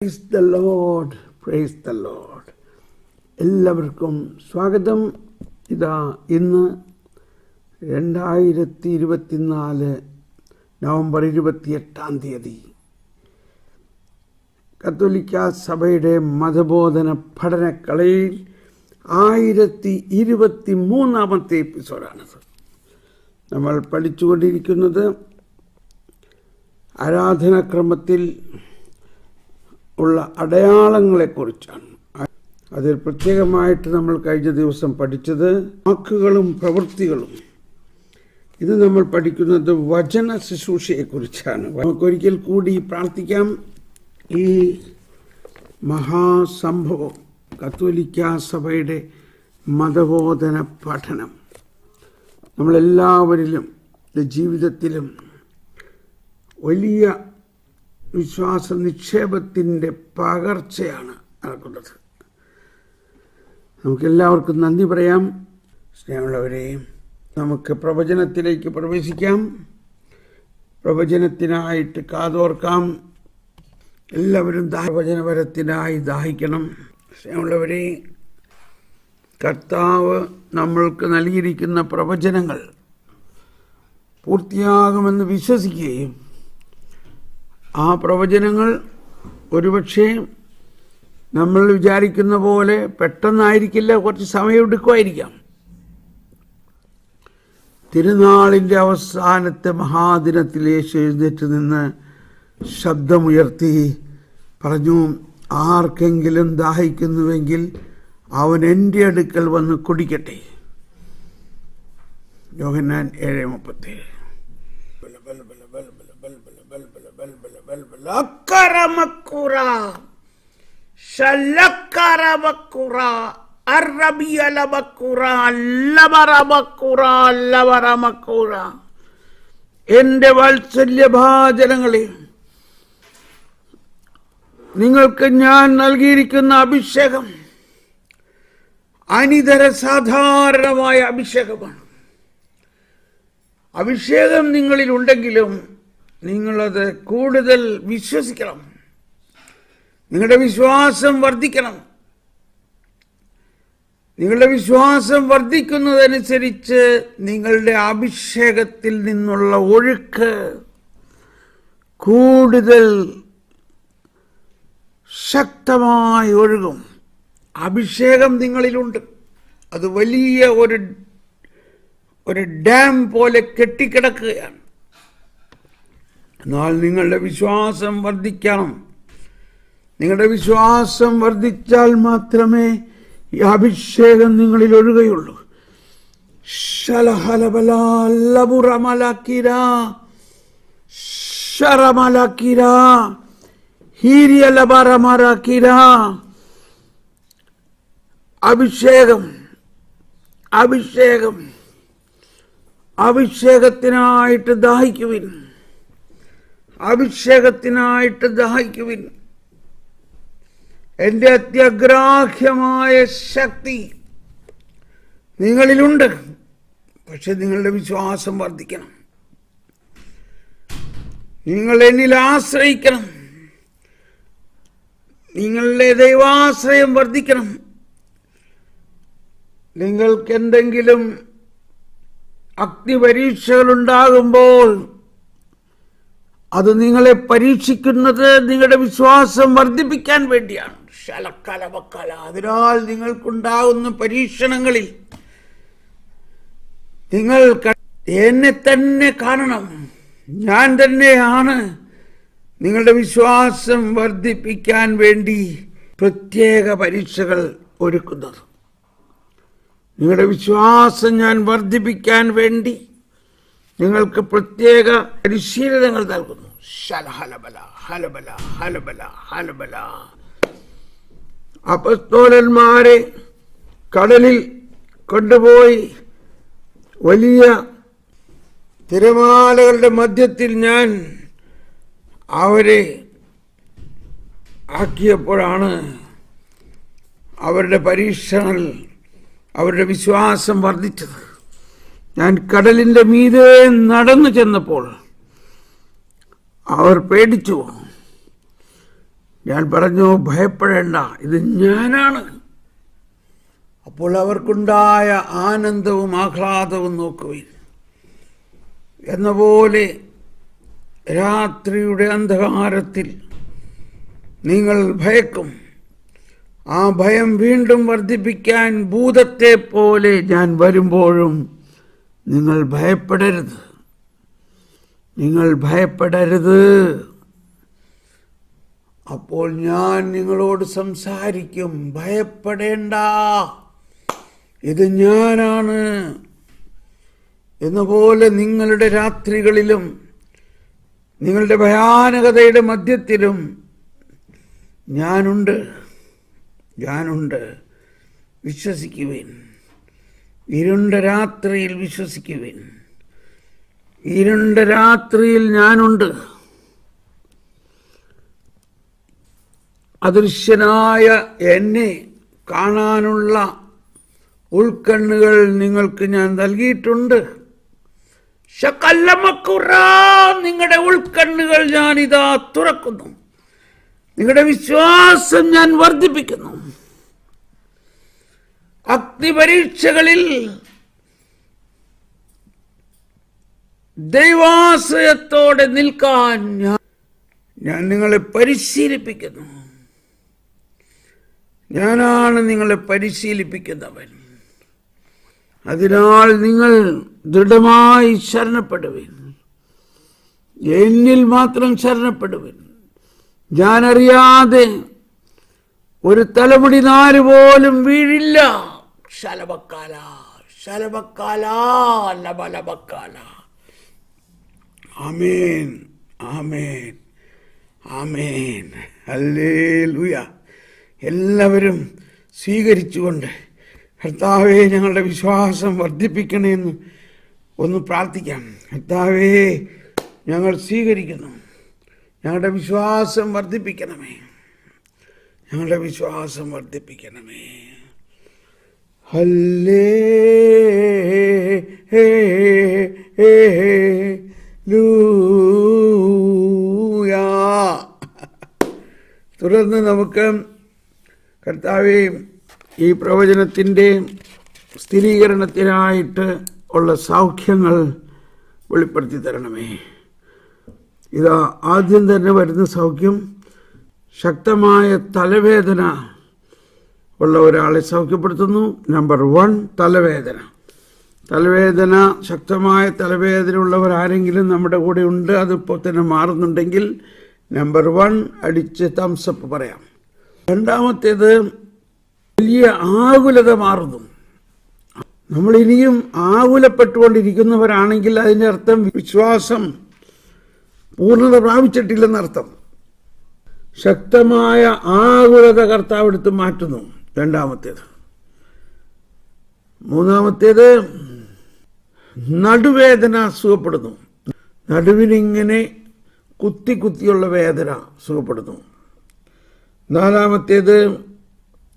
Praise the Lord, praise the Lord. എല്ലാവർക്കും സ്വാഗതം. ഇതാ ഇന്ന് 2024 നവംബർ 28 കത്തോലിക്ക സഭയുടെ മതബോധന പഠനക്കളയിൽ 1023 എപ്പിസോഡാണത്. നമ്മൾ പഠിച്ചുകൊണ്ടിരിക്കുന്നത് ആരാധനാക്രമത്തിൽ ഉള്ള അടയാളങ്ങളെക്കുറിച്ചാണ്. അതിൽ പ്രത്യേകമായിട്ട് നമ്മൾ കഴിഞ്ഞ ദിവസം പഠിച്ചത് വാക്കുകളും പ്രവൃത്തികളും. ഇത് നമ്മൾ പഠിക്കുന്നത് വചന ശുശ്രൂഷയെക്കുറിച്ചാണ്. നമുക്കൊരിക്കൽ കൂടി പ്രാർത്ഥിക്കാം. ഈ മഹാസംഭവം കത്തോലിക്ക സഭയുടെ മതബോധന പഠനം നമ്മളെല്ലാവരിലും ജീവിതത്തിലും വലിയ വിശ്വാസ നിക്ഷേപത്തിൻ്റെ പകർച്ചയാണ് നടക്കുന്നത്. നമുക്കെല്ലാവർക്കും നന്ദി പറയാം. സ്നേഹമുള്ളവരെ, നമുക്ക് പ്രവചനത്തിലേക്ക് പ്രവേശിക്കാം. പ്രവചനത്തിനായിട്ട് കാതോർക്കാം. എല്ലാവരും പ്രവചനപരത്തിനായി ദാഹിക്കണം. സ്നേഹമുള്ളവരെ, കർത്താവ് നമ്മൾക്ക് നൽകിയിരിക്കുന്ന പ്രവചനങ്ങൾ പൂർത്തിയാകുമെന്ന് വിശ്വസിക്കുകയും ആ പ്രവചനങ്ങൾ ഒരുപക്ഷെ നമ്മൾ വിചാരിക്കുന്ന പോലെ പെട്ടെന്നായിരിക്കില്ല, കുറച്ച് സമയമെടുക്കുമായിരിക്കാം. തിരുനാളിൻ്റെ അവസാനത്തെ മഹാദിനത്തിൽ യേശു എഴുന്നേറ്റ് നിന്ന് ശബ്ദമുയർത്തി പറഞ്ഞു, ആർക്കെങ്കിലും ദാഹിക്കുന്നുവെങ്കിൽ അവൻ എൻ്റെ അടുക്കൽ വന്ന് കുടിക്കട്ടെ. യോഹന്നാൻ 7:37. എന്റെ വാത്സല്യഭാജനങ്ങളെ, നിങ്ങൾക്ക് ഞാൻ നൽകിയിരിക്കുന്ന അഭിഷേകം അനിതര സാധാരണമായ അഭിഷേകമാണ്. അഭിഷേകം നിങ്ങളിൽ ഉണ്ടെങ്കിലും നിങ്ങളത് കൂടുതൽ വിശ്വസിക്കണം. നിങ്ങളുടെ വിശ്വാസം വർദ്ധിക്കണം. നിങ്ങളുടെ വിശ്വാസം വർദ്ധിക്കുന്നതനുസരിച്ച് നിങ്ങളുടെ അഭിഷേകത്തിൽ നിന്നുള്ള ഒഴുക്ക് കൂടുതൽ ശക്തമായി ഒഴുകും. അഭിഷേകം നിങ്ങളിലുണ്ട്. അത് വലിയ ഒരു ഡാം പോലെ കെട്ടിക്കിടക്കുകയാണ്. എന്നാൽ നിങ്ങളുടെ വിശ്വാസം വർദ്ധിക്കണം. നിങ്ങളുടെ വിശ്വാസം വർദ്ധിച്ചാൽ മാത്രമേ ഈ അഭിഷേകം നിങ്ങളിൽ ഒഴുകുകയുള്ളൂ. അഭിഷേകം അഭിഷേകം അഭിഷേകത്തിനായിട്ട് ദാഹിക്കുവിൻ. അഭിഷേകത്തിനായിട്ട് ദാഹിക്കുവിൻ. എൻ്റെ അത്യഗ്രാഹ്യമായ ശക്തി നിങ്ങളിലുണ്ട്. പക്ഷെ നിങ്ങളുടെ വിശ്വാസം വർദ്ധിക്കണം. നിങ്ങൾ എന്നിൽ ആശ്രയിക്കണം. നിങ്ങളുടെ ദൈവാശ്രയം വർദ്ധിക്കണം. നിങ്ങൾക്ക് എന്തെങ്കിലും അഗ്നിപരീക്ഷകളുണ്ടാകുമ്പോൾ അത് നിങ്ങളെ പരീക്ഷിക്കുന്നത് നിങ്ങളുടെ വിശ്വാസം വർദ്ധിപ്പിക്കാൻ വേണ്ടിയാണ്. അതിനാൽ നിങ്ങൾക്കുണ്ടാകുന്ന പരീക്ഷണങ്ങളിൽ നിങ്ങൾ എന്നെ തന്നെ കാണണം. ഞാൻ തന്നെയാണ് നിങ്ങളുടെ വിശ്വാസം വർദ്ധിപ്പിക്കാൻ വേണ്ടി പ്രത്യേക പരീക്ഷകൾ ഒരുക്കുന്നത്. നിങ്ങളുടെ വിശ്വാസം ഞാൻ വർദ്ധിപ്പിക്കാൻ വേണ്ടി നിങ്ങൾക്ക് പ്രത്യേക പരിശീലനങ്ങൾ നൽകുന്നു. അപ്പസ്തോലന്മാരെ കടലിൽ കൊണ്ടുപോയി വലിയ തിരമാലകളുടെ മധ്യത്തിൽ ഞാൻ അവരെ ആക്കിയപ്പോഴാണ് അവരുടെ പരീക്ഷകൾ, അവരുടെ വിശ്വാസം വർദ്ധിച്ചത്. ഞാൻ കടലിൻ്റെ മീതെ നടന്നു ചെന്നപ്പോൾ അവർ പേടിച്ചു. ഞാൻ പറഞ്ഞു, ഭയപ്പെടേണ്ട, ഇത് ഞാനാണ്. അപ്പോൾ അവർക്കുണ്ടായ ആനന്ദവും ആഹ്ലാദവും നോക്കുവിൻ. എന്ന പോലെ രാത്രിയുടെ അന്ധകാരത്തിൽ നിങ്ങൾ ഭയക്കും. ആ ഭയം വീണ്ടും വർദ്ധിപ്പിക്കാൻ ഭൂതത്തെ പോലെ ഞാൻ വരുമ്പോഴും നിങ്ങൾ ഭയപ്പെടരുത്. നിങ്ങൾ ഭയപ്പെടരുത്. അപ്പോൾ ഞാൻ നിങ്ങളോട് സംസാരിക്കും. ഭയപ്പെടേണ്ട, ഇത് ഞാനാണ്. എന്നപോലെ നിങ്ങളുടെ രാത്രികളിലും നിങ്ങളുടെ ഭയാനകതയുടെ മധ്യത്തിലും ഞാനുണ്ട്. വിശ്വസിക്കുവിൻ. ഇരുണ്ട രാത്രിയിൽ വിശ്വസിക്കുവിൻ. ഇരുണ്ട രാത്രിയിൽ ഞാനുണ്ട്. അദൃശ്യനായ എന്നെ കാണാനുള്ള ഉൾക്കണ്ണുകൾ നിങ്ങൾക്ക് ഞാൻ നൽകിയിട്ടുണ്ട്. നിങ്ങളുടെ ഉൾക്കണ്ണുകൾ ഞാനിതാ തുറക്കുന്നു. നിങ്ങളുടെ വിശ്വാസം ഞാൻ വർദ്ധിപ്പിക്കുന്നു. അഗ്നിപരീക്ഷകളിൽ ദൈവാശ്രയത്തോടെ നിൽക്കാൻ ഞാൻ നിങ്ങളെ പരിശീലിപ്പിക്കുന്നു. ഞാനാണ് നിങ്ങളെ പരിശീലിപ്പിക്കുന്നവൻ. അതിനാൽ നിങ്ങൾ ദൃഢമായി ശരണപ്പെടുവിൻ. എന്നിൽ മാത്രം ശരണപ്പെടുവിൻ. ഞാനറിയാതെ ഒരു തലമുടി നാര് പോലും വീഴില്ല. ശലഭക്കാല ശലഭക്കാല ലബലബക്കാല. ആമേൻ, ആമേൻ, ആമേൻ. ഹല്ലേലൂയ. എല്ലാവരും സ്വീകരിച്ചുകൊണ്ട് കർത്താവേ, ഞങ്ങളുടെ വിശ്വാസം വർദ്ധിപ്പിക്കണമെന്ന് ഒന്ന് പ്രാർത്ഥിക്കാം. കർത്താവേ, ഞങ്ങൾ സ്വീകരിക്കുന്നു. ഞങ്ങളുടെ വിശ്വാസം വർദ്ധിപ്പിക്കണമേ. ഞങ്ങളുടെ വിശ്വാസം വർദ്ധിപ്പിക്കണമേ. ഹല്ലേലൂയ. തുടർന്ന് നമുക്ക് കർത്താവേ, ഈ പ്രവചനത്തിൻ്റെ സ്ഥിരീകരണത്തിനായിട്ട് ഉള്ള സൗഖ്യങ്ങൾ വെളിപ്പെടുത്തി തരണമേ. ഇതാ ആദ്യം തന്നെ വരുന്ന സൗഖ്യം, ശക്തമായ തലവേദന ഉള്ള ഒരാളെ സൗഖ്യപ്പെടുത്തുന്നു. നമ്പർ 1, തലവേദന. ശക്തമായ തലവേദന ഉള്ളവർ ആരെങ്കിലും നമ്മുടെ കൂടെ ഉണ്ട്, അതിപ്പോൾ തന്നെ മാറുന്നുണ്ടെങ്കിൽ നമ്പർ 1 അടിച്ച് തംസപ്പ് പറയാം. രണ്ടാമത്തേത്, വലിയ ആകുലത മാറുന്നു. നമ്മൾ ഇനിയും ആകുലപ്പെട്ടുകൊണ്ടിരിക്കുന്നവരാണെങ്കിൽ അതിൻ്റെ അർത്ഥം വിശ്വാസം പൂർണ്ണത പ്രാപിച്ചിട്ടില്ലെന്നർത്ഥം. ശക്തമായ ആകുലത കർത്താവ് എടുത്ത് മാറ്റുന്നു. രണ്ടാമത്തേത്. മൂന്നാമത്തേത്, നടുവേദന സുഖപ്പെടുന്നു. നടുവിനിങ്ങനെ കുത്തിയുള്ള വേദന സുഖപ്പെടുന്നു. നാലാമത്തേത്,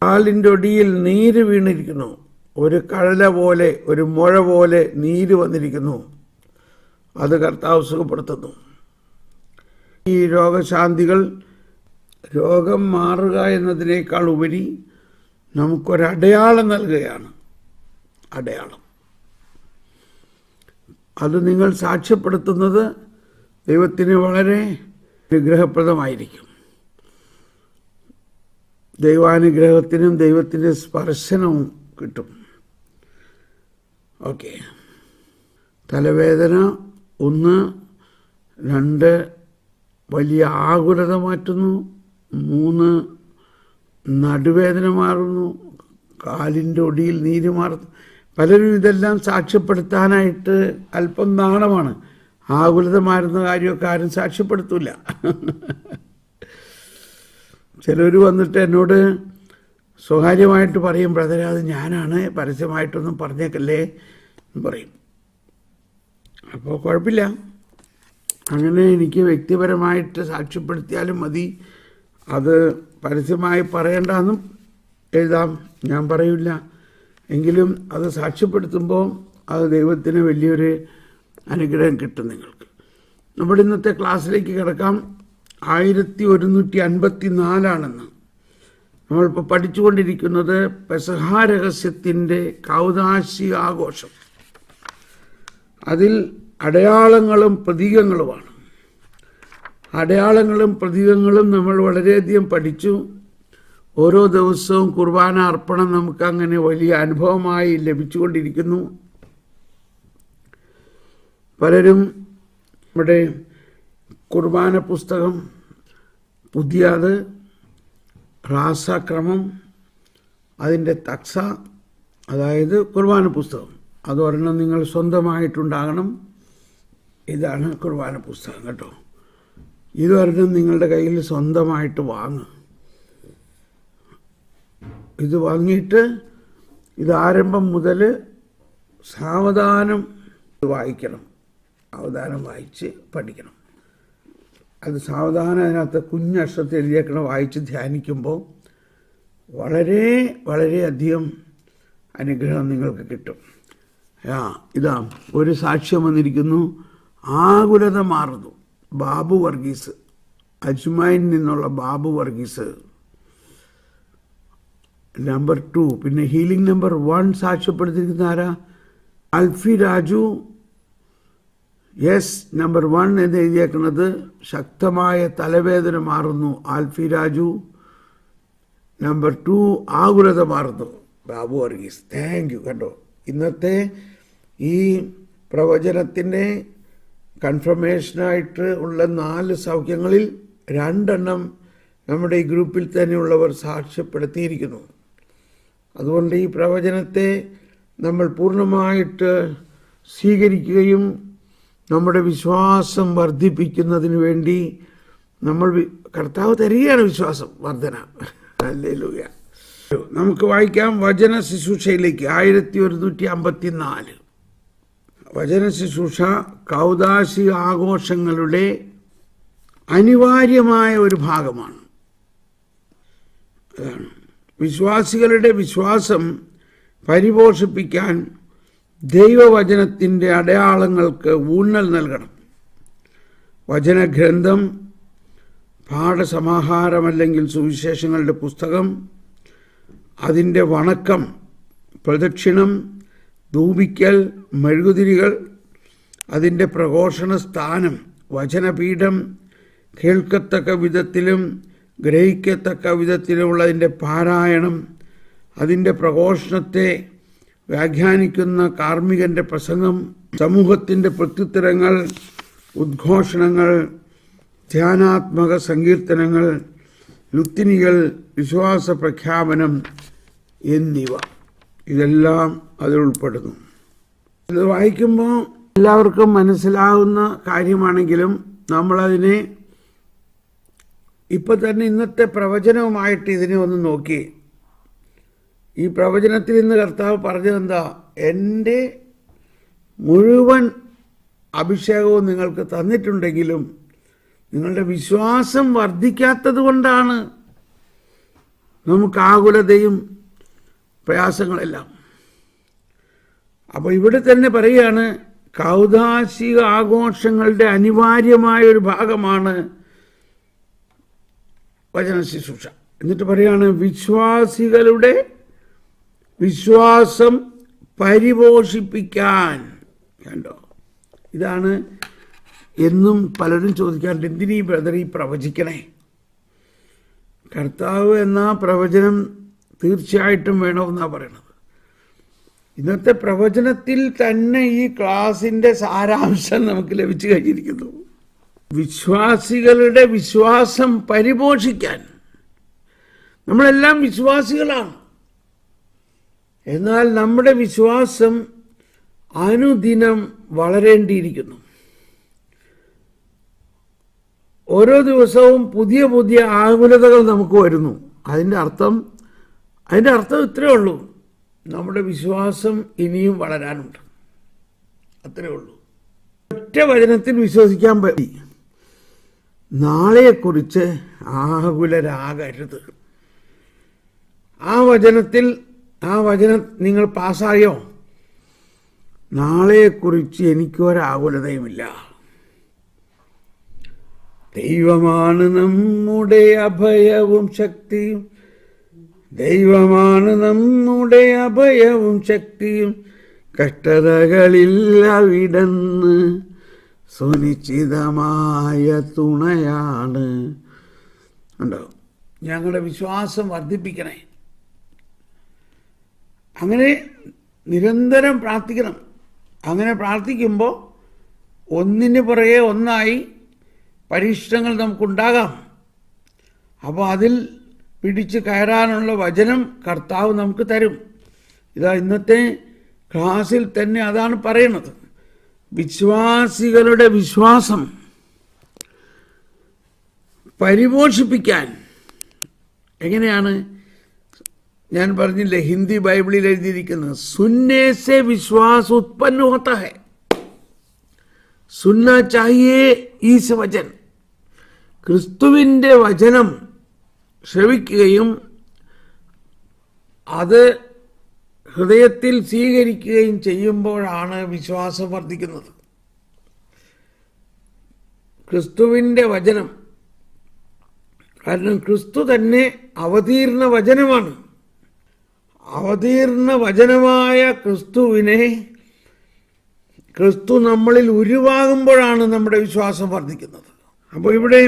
കാലിൻ്റെ ഒടിയിൽ നീര് വീണിരിക്കുന്നു. ഒരു കഴല പോലെ, ഒരു മുഴ പോലെ നീര് വന്നിരിക്കുന്നു. അത് കർത്താവ് സുഖപ്പെടുത്തുന്നു. ഈ രോഗശാന്തികൾ രോഗം മാറുക എന്നതിനേക്കാൾ ഉപരി നമുക്കൊരടയാളം നൽകുകയാണ്. അടയാളം. അത് നിങ്ങൾ സാക്ഷ്യപ്പെടുത്തുന്നത് ദൈവത്തിന് വളരെ അനുഗ്രഹപ്രദമായിരിക്കും. ദൈവാനുഗ്രഹത്തിനും ദൈവത്തിൻ്റെ സ്പർശനവും കിട്ടും. ഓക്കെ. തലവേദന 1, 2 വലിയ ആകുലത മാറ്റുന്നു. 3 നടുവേദന മാറുന്നു. കാലിൻ്റെ ഒടിയിൽ നീര് മാറുന്നു. പലരും ഇതെല്ലാം സാക്ഷ്യപ്പെടുത്താനായിട്ട് അല്പം നാണമാണ്. ആകുലത മാറുന്ന കാര്യമൊക്കെ ആരും സാക്ഷ്യപ്പെടുത്തില്ല. ചിലർ വന്നിട്ട് എന്നോട് സ്വകാര്യമായിട്ട് പറയും, ബ്രദറെ അത് ഞാനാണ്, പരസ്യമായിട്ടൊന്നും പറഞ്ഞേക്കല്ലേ എന്ന് പറയും. അപ്പോൾ കുഴപ്പമില്ല, അങ്ങനെ എനിക്ക് വ്യക്തിപരമായിട്ട് സാക്ഷ്യപ്പെടുത്തിയാലും മതി. അത് പരസ്യമായി പറയേണ്ടെന്നും എഴുതാം, ഞാൻ പറയില്ല. എങ്കിലും അത് സാക്ഷ്യപ്പെടുത്തുമ്പോൾ അത് ദൈവത്തിന് വലിയൊരു അനുഗ്രഹം കിട്ടും നിങ്ങൾക്ക്. നമ്മുടെ ഇന്നത്തെ ക്ലാസ്സിലേക്ക് കിടക്കാം. 1154 നമ്മളിപ്പോൾ പഠിച്ചുകൊണ്ടിരിക്കുന്നത് പെസഹാ രഹസ്യത്തിൻ്റെ കൗദാശിക ആഘോഷം. അതിൽ അടയാളങ്ങളും പ്രതീകങ്ങളുമാണ്. അടയാളങ്ങളും പ്രതീകങ്ങളും നമ്മൾ വളരെയധികം പഠിച്ചു. ഓരോ ദിവസവും കുർബാന അർപ്പണം നമുക്കങ്ങനെ വലിയ അനുഭവമായി ലഭിച്ചുകൊണ്ടിരിക്കുന്നു. പലരും നമ്മുടെ കുർബാന പുസ്തകം പുതിയത്, റാസക്രമം, അതിൻ്റെ തക്സ, അതായത് കുർബാന പുസ്തകം, അതൊരെണ്ണം നിങ്ങൾ സ്വന്തമായിട്ടുണ്ടാകണം. ഇതാണ് കുർബാന പുസ്തകം കേട്ടോ. ഇതൊരെണ്ണം നിങ്ങളുടെ കയ്യിൽ സ്വന്തമായിട്ട് വാങ്ങുക. ഇത് വാങ്ങിയിട്ട് ഇത് ആരംഭം മുതൽ സാവധാനം വായിക്കണം. സാവധാനം വായിച്ച് പഠിക്കണം. അത് സാവധാനം അതിനകത്ത് കുഞ്ഞക്ഷരത്തിൽ എഴുതിയേക്കണം. വായിച്ച് ധ്യാനിക്കുമ്പോൾ വളരെ വളരെയധികം അനുഗ്രഹം നിങ്ങൾക്ക് കിട്ടും. ഇതാ ഒരു സാക്ഷ്യം വന്നിരിക്കുന്നു. ആകുലത മാറുന്നു. ബാബു വർഗീസ്, അജ്മാനിൽ നിന്നുള്ള ബാബു വർഗീസ്, നമ്പർ 2. പിന്നെ ഹീലിംഗ് നമ്പർ 1 സാക്ഷ്യപ്പെടുത്തിയിരിക്കുന്ന ആരാ? ആൽഫി രാജു. യെസ്, നമ്പർ 1 എന്ന് എഴുതിയേക്കുന്നത് ശക്തമായ തലവേദന മാറുന്നു, ആൽഫി രാജു. നമ്പർ 2 ആകുലത മാറുന്നു, ബാബു വർഗീസ്. Thank you. കണ്ടോ, ഇന്നത്തെ ഈ പ്രവചനത്തിൻ്റെ കൺഫർമേഷനായിട്ട് ഉള്ള 4 സൗഖ്യങ്ങളിൽ 2 നമ്മുടെ ഈ ഗ്രൂപ്പിൽ തന്നെയുള്ളവർ സാക്ഷ്യപ്പെടുത്തിയിരിക്കുന്നു. അതുകൊണ്ട് ഈ പ്രവചനത്തെ നമ്മൾ പൂർണ്ണമായിട്ട് സ്വീകരിക്കുകയും നമ്മുടെ വിശ്വാസം വർദ്ധിപ്പിക്കുന്നതിന് വേണ്ടി നമ്മൾ കർത്താവ് തരികയാണ് വിശ്വാസം വർധന. ഹല്ലേലൂയ. നമുക്ക് വായിക്കാം വചന ശുശ്രൂഷയിലേക്ക്. 1154 വചന ശുശ്രൂഷ കൗദാശിക ആഘോഷങ്ങളുടെ അനിവാര്യമായ ഒരു ഭാഗമാണ്. അതാണ് വിശ്വാസികളുടെ വിശ്വാസം പരിപോഷിപ്പിക്കാൻ ദൈവവചനത്തിൻ്റെ അടയാളങ്ങൾക്ക് ഊന്നൽ നൽകണം. വചനഗ്രന്ഥം, പാഠസമാഹാരമല്ലെങ്കിൽ സുവിശേഷങ്ങളുടെ പുസ്തകം, അതിൻ്റെ വണക്കം, പ്രദക്ഷിണം, ധൂപിക്കൽ, മെഴുകുതിരികൾ, അതിൻ്റെ പ്രഘോഷണ സ്ഥാനം, വചനപീഠം, കേൾക്കത്തക്ക വിധത്തിലും ഗ്രഹിക്കത്തക്ക വിധത്തിലുമുള്ളതിൻ്റെ പാരായണം, അതിൻ്റെ പ്രഘോഷണത്തെ വ്യാഖ്യാനിക്കുന്ന കാർമ്മികൻ്റെ പ്രസംഗം, സമൂഹത്തിൻ്റെ പ്രത്യുത്തരങ്ങൾ, ഉദ്ഘോഷണങ്ങൾ, ധ്യാനാത്മക സങ്കീർത്തനങ്ങൾ, ലുത്തിനികൾ, വിശ്വാസ പ്രഖ്യാപനം എന്നിവ, ഇതെല്ലാം അതിൽ ഉൾപ്പെടുന്നു. ഇത് വായിക്കുമ്പോൾ എല്ലാവർക്കും മനസ്സിലാവുന്ന കാര്യമാണെങ്കിലും നമ്മളതിനെ ഇപ്പം തന്നെ ഇന്നത്തെ പ്രവചനവുമായിട്ട് ഇതിനെ ഒന്ന് നോക്കി. ഈ പ്രവചനത്തിൽ ഇന്ന് കർത്താവ് പറഞ്ഞതെന്താ? എൻ്റെ മുഴുവൻ അഭിഷേകവും നിങ്ങൾക്ക് തന്നിട്ടുണ്ടെങ്കിലും നിങ്ങളുടെ വിശ്വാസം വർദ്ധിക്കാത്തത് കൊണ്ടാണ് നമുക്ക് ആകുലതയും പ്രയാസങ്ങളെല്ലാം. അപ്പോൾ ഇവിടെ തന്നെ പറയുകയാണ്, കൗദാശിക ആഘോഷങ്ങളുടെ അനിവാര്യമായ ഒരു ഭാഗമാണ് വചന ശുശ്രൂഷ. എന്നിട്ട് പറയുകയാണ്, വിശ്വാസികളുടെ വിശ്വാസം പരിപോഷിപ്പിക്കാൻ. കണ്ടോ, ഇതാണ് എന്നും പലരും ചോദിക്കാറുണ്ട്, എന്തിനീ ബ്രദർ ഈ പ്രവചിക്കണേ? കർത്താവ് എന്ന പ്രവചനം തീർച്ചയായിട്ടും വേണമെന്നാണ് പറയണത്. ഇന്നത്തെ പ്രവചനത്തിൽ തന്നെ ഈ ക്ലാസിൻ്റെ സാരാംശം നമുക്ക് ലഭിച്ചു കഴിഞ്ഞിരിക്കുന്നു. വിശ്വാസികളുടെ വിശ്വാസം പരിപോഷിക്കാൻ. നമ്മളെല്ലാം വിശ്വാസികളാണ്. എന്നാൽ നമ്മുടെ വിശ്വാസം അനുദിനം വളരേണ്ടിയിരിക്കുന്നു. ഓരോ ദിവസവും പുതിയ പുതിയ ആകുലതകൾ നമുക്ക് വരുന്നു. അതിൻ്റെ അർത്ഥം ഇത്രയേ ഉള്ളൂ, നമ്മുടെ വിശ്വാസം ഇനിയും വളരാനുണ്ട്. അത്രയേ ഉള്ളൂ. ഒറ്റ വചനത്തിൽ വിശ്വസിക്കാൻ പറ്റി. നാളെക്കുറിച്ച് ആകുലരാകരുത്. ആ വചനം നിങ്ങൾ പാസ്സായോ? നാളെക്കുറിച്ച് എനിക്കൊരാകുലതയുമില്ല. ദൈവമാണ് നമ്മുടെ അഭയവും ശക്തിയും, ദൈവമാണ് നമ്മുടെ അഭയവും ശക്തിയും, കഷ്ടതകളിൽ അവിടുന്ന് സുനിശ്ചിതമായ തുണയാണ്. ഉണ്ടോ? ഞങ്ങളുടെ വിശ്വാസം വർദ്ധിപ്പിക്കണേ. അങ്ങനെ നിരന്തരം പ്രാർത്ഥിക്കണം. അങ്ങനെ പ്രാർത്ഥിക്കുമ്പോൾ ഒന്നിന് പുറകെ ഒന്നായി പരീക്ഷണങ്ങൾ നമുക്കുണ്ടാകാം. അപ്പോൾ അതിൽ പിടിച്ച് കയറാനുള്ള വചനം കർത്താവ് നമുക്ക് തരും. ഇതാ ഇന്നത്തെ ക്ലാസ്സിൽ തന്നെ അതാണ് പറയുന്നത്. വിശ്വാസികളുടെ വിശ്വാസം പരിപോഷിപ്പിക്കാൻ എങ്ങനെയാണ്? ഞാൻ പറഞ്ഞില്ലേ, ഹിന്ദി ബൈബിളിൽ എഴുതിയിരിക്കുന്നത് സുന്നേ സെ വിശ്വാസ് ഉത്പന്ന ഹോത്താ ഹൈ, സുന്ന ചാഹിയേ ഈസ് വചൻ. ക്രിസ്തുവിൻ്റെ വചനം ശ്രവിക്കുകയും അത് ഹൃദയത്തിൽ സ്വീകരിക്കുകയും ചെയ്യുമ്പോഴാണ് വിശ്വാസം വർദ്ധിക്കുന്നത്. ക്രിസ്തുവിൻ്റെ വചനം, കാരണം ക്രിസ്തു തന്നെ അവതീർണ വചനമാണ്. അവതീർണ വചനമായ ക്രിസ്തു നമ്മളിൽ ഉരുവാകുമ്പോഴാണ് നമ്മുടെ വിശ്വാസം വർദ്ധിക്കുന്നത്. അപ്പോൾ ഇവിടെ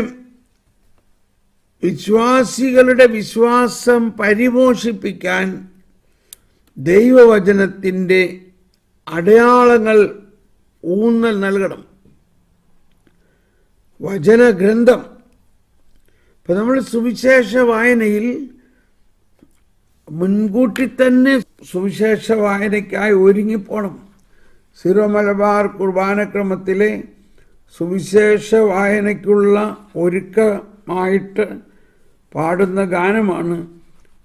വിശ്വാസികളുടെ വിശ്വാസം പരിപോഷിപ്പിക്കാൻ ദൈവവചനത്തിൻ്റെ അടയാളങ്ങൾ ഊന്നൽ നൽകണം. വചനഗ്രന്ഥം. ഇപ്പം നമ്മൾ സുവിശേഷ വായനയിൽ മുൻകൂട്ടി തന്നെ സുവിശേഷ വായനയ്ക്കായി ഒരുങ്ങിപ്പോണം. സിറോ മലബാർ കുർബാനക്രമത്തിലെ സുവിശേഷ വായനയ്ക്കുള്ള ഒരുക്കമായിട്ട് പാടുന്ന ഗാനമാണ്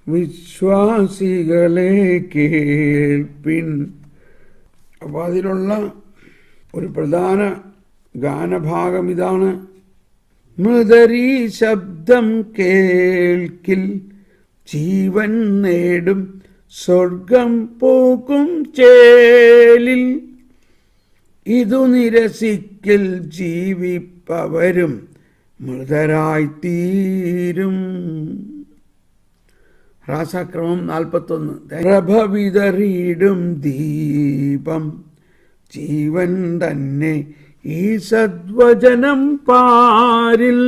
വിശ്വാസികളെ കേൾപ്പിൻ. അപ്പോൾ അതിലുള്ള ഒരു പ്രധാന ഗാനഭാഗം ഇതാണ്: മൃദരീ ശബ്ദം കേൾക്കിൽ ജീവൻ നേടും സ്വർഗം പോക്കും ചേലിൽ, ഇതു നിരസിക്കൽ ജീവിപ്പവരും മൃതരായിത്തീരും. രാസാക്രമം 41. പ്രഭ വിതറിയിടും ദീപം ജീവൻ തന്നെ ഈ സദ്വചനം പാരിൽ,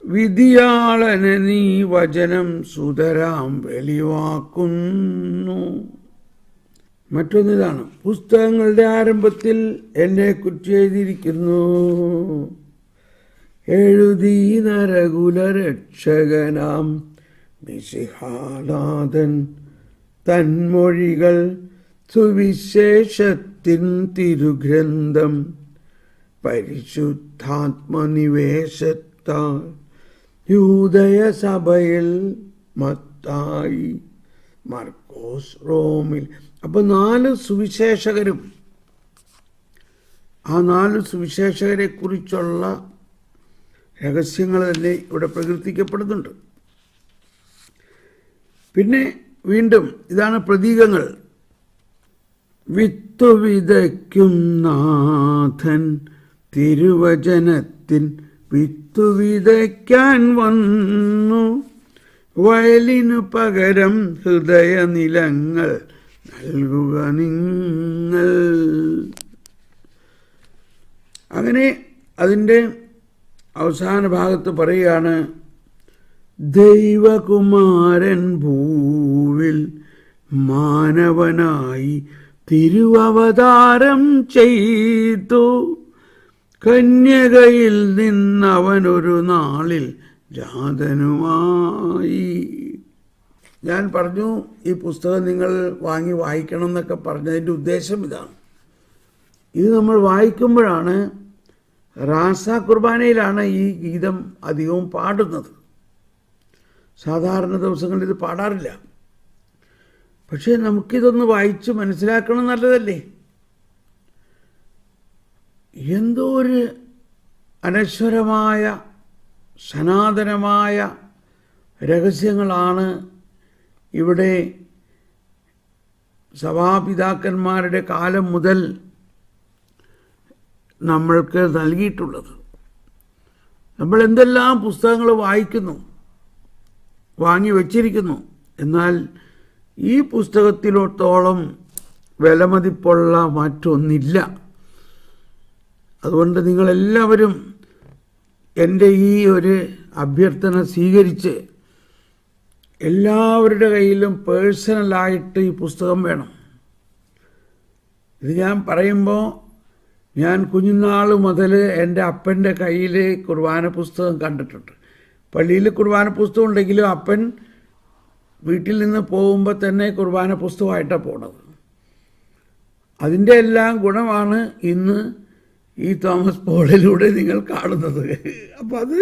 വിധിയാളന നീ വചനം സുതരാം വെളിവാക്കുന്നു. മറ്റൊന്നിതാണ്, പുസ്തകങ്ങളുടെ ആരംഭത്തിൽ എന്നെക്കുറിച്ച് എഴുതിയിരിക്കുന്നു, എഴുതി നരകുല രക്ഷകനാം മിശിഹാനാഥൻ തന്മൊഴികൾ സുവിശേഷത്തിൻ തിരുഗ്രന്ഥം പരിശുദ്ധാത്മനിവേശത്താൽ യൂദയ സഭയിൽ മത്തായി മർക്കോസ് റോമിൽ. അപ്പോൾ 4 സുവിശേഷകരും ആ 4 സുവിശേഷകരെ കുറിച്ചുള്ള രഹസ്യങ്ങൾ തന്നെ ഇവിടെ പ്രകീർത്തിക്കപ്പെടുന്നുണ്ട്. പിന്നെ വീണ്ടും ഇതാണ് പ്രതീകങ്ങൾ. വിത്തു വിതയ്ക്കും നാഥൻ തിരുവചനത്തിൻ വിത്തു വിതയ്ക്കാൻ വന്നു, വയലിനു പകരം ഹൃദയനിലങ്ങൾ നൽകുക നിങ്ങൾ. അങ്ങനെ അതിൻ്റെ അവസാന ഭാഗത്ത് പറയുകയാണ്, ദൈവകുമാരൻ ഭൂവിൽ മാനവനായി തിരുവവതാരം ചെയ്തു, കന്യകയിൽ നിന്നവനൊരു നാളിൽ ജാതനുമായി. ഞാൻ പറഞ്ഞു ഈ പുസ്തകം നിങ്ങൾ വാങ്ങി വായിക്കണം എന്നൊക്കെ പറഞ്ഞതിൻ്റെ ഉദ്ദേശം ഇതാണ്. ഇത് നമ്മൾ വായിക്കുമ്പോഴാണ്, റാസ കുർബാനയിലാണ് ഈ ഗീതം അധികവും പാടുന്നത്. സാധാരണ ദിവസങ്ങളിൽ ഇത് പാടാറില്ല. പക്ഷേ നമുക്കിതൊന്ന് വായിച്ച് മനസ്സിലാക്കണം, നല്ലതല്ലേ? എന്തോ ഒരു അനശ്വരമായ സനാതനമായ രഹസ്യങ്ങളാണ് ഇവിടെ സഭാപിതാക്കന്മാരുടെ കാലം മുതൽ നമ്മൾക്ക് നൽകിയിട്ടുള്ളത്. നമ്മൾ എന്തെല്ലാം പുസ്തകങ്ങൾ വാങ്ങി വച്ചിരിക്കുന്നു. എന്നാൽ ഈ പുസ്തകത്തിലോത്തോളം വിലമതിപ്പുള്ള മറ്റൊന്നില്ല. അതുകൊണ്ട് നിങ്ങളെല്ലാവരും എൻ്റെ ഈ ഒരു അഭ്യർത്ഥന സ്വീകരിച്ച് എല്ലാവരുടെ കയ്യിലും പേഴ്സണലായിട്ട് ഈ പുസ്തകം വേണം. ഇത് ഞാൻ പറയുമ്പോൾ ഞാൻ കുഞ്ഞുനാൾ മുതൽ എൻ്റെ അപ്പൻ്റെ കയ്യിൽ കുർബാന പുസ്തകം കണ്ടിട്ടുണ്ട്. പള്ളിയിൽ കുർബാന പുസ്തകം ഉണ്ടെങ്കിലും അപ്പൻ വീട്ടിൽ നിന്ന് പോകുമ്പോൾ തന്നെ കുർബാന പുസ്തകമായിട്ടാണ് പോണത്. അതിൻ്റെ എല്ലാം ഗുണമാണ് ഇന്ന് ഈ തോമസ് പോളിലൂടെ നിങ്ങൾ കാണുന്നത്. അപ്പം അത്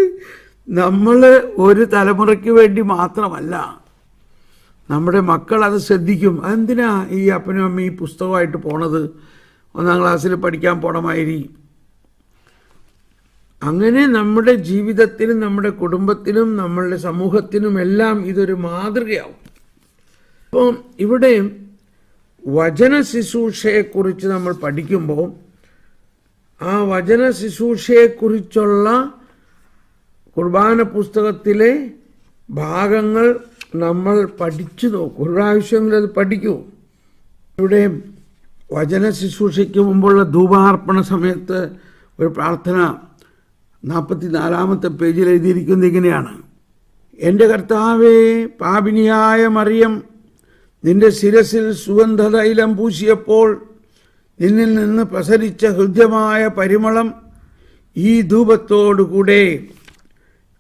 നമ്മൾ ഒരു തലമുറയ്ക്ക് വേണ്ടി മാത്രമല്ല, നമ്മുടെ മക്കൾ അത് ശ്രദ്ധിക്കും. അതെന്തിനാ ഈ അപ്പനും അമ്മയും ഈ പുസ്തകമായിട്ട് പോണത്, 1-ാം ക്ലാസ്സിൽ പഠിക്കാൻ പോണമാതിരി. അങ്ങനെ നമ്മുടെ ജീവിതത്തിലും നമ്മുടെ കുടുംബത്തിനും നമ്മളുടെ സമൂഹത്തിനുമെല്ലാം ഇതൊരു മാതൃകയാവും. അപ്പോൾ ഇവിടെ വചന ശുശ്രൂഷയെക്കുറിച്ച് നമ്മൾ പഠിക്കുമ്പോൾ ആ വചന ശുശ്രൂഷയെക്കുറിച്ചുള്ള കുർബാന പുസ്തകത്തിലെ ഭാഗങ്ങൾ നമ്മൾ പഠിച്ചു നോക്കും. ഒരു പ്രാവശ്യമെങ്കിലും അത് പഠിക്കൂ. ഇവിടെ വചന ശുശ്രൂഷയ്ക്ക് മുമ്പുള്ള ധൂപാർപ്പണ സമയത്ത് ഒരു പ്രാർത്ഥന 44-ാമത്തെ പേജിൽ എഴുതിയിരിക്കുന്നത് ഇങ്ങനെയാണ്: എൻ്റെ കർത്താവേ, പാപിനിയായ മറിയം നിന്റെ ശിരസിൽ സുഗന്ധതൈലം പൂശിയപ്പോൾ നിന്നിൽ നിന്ന് പ്രസരിച്ച ഹൃദ്യമായ പരിമളം ഈ ധൂപത്തോടുകൂടെ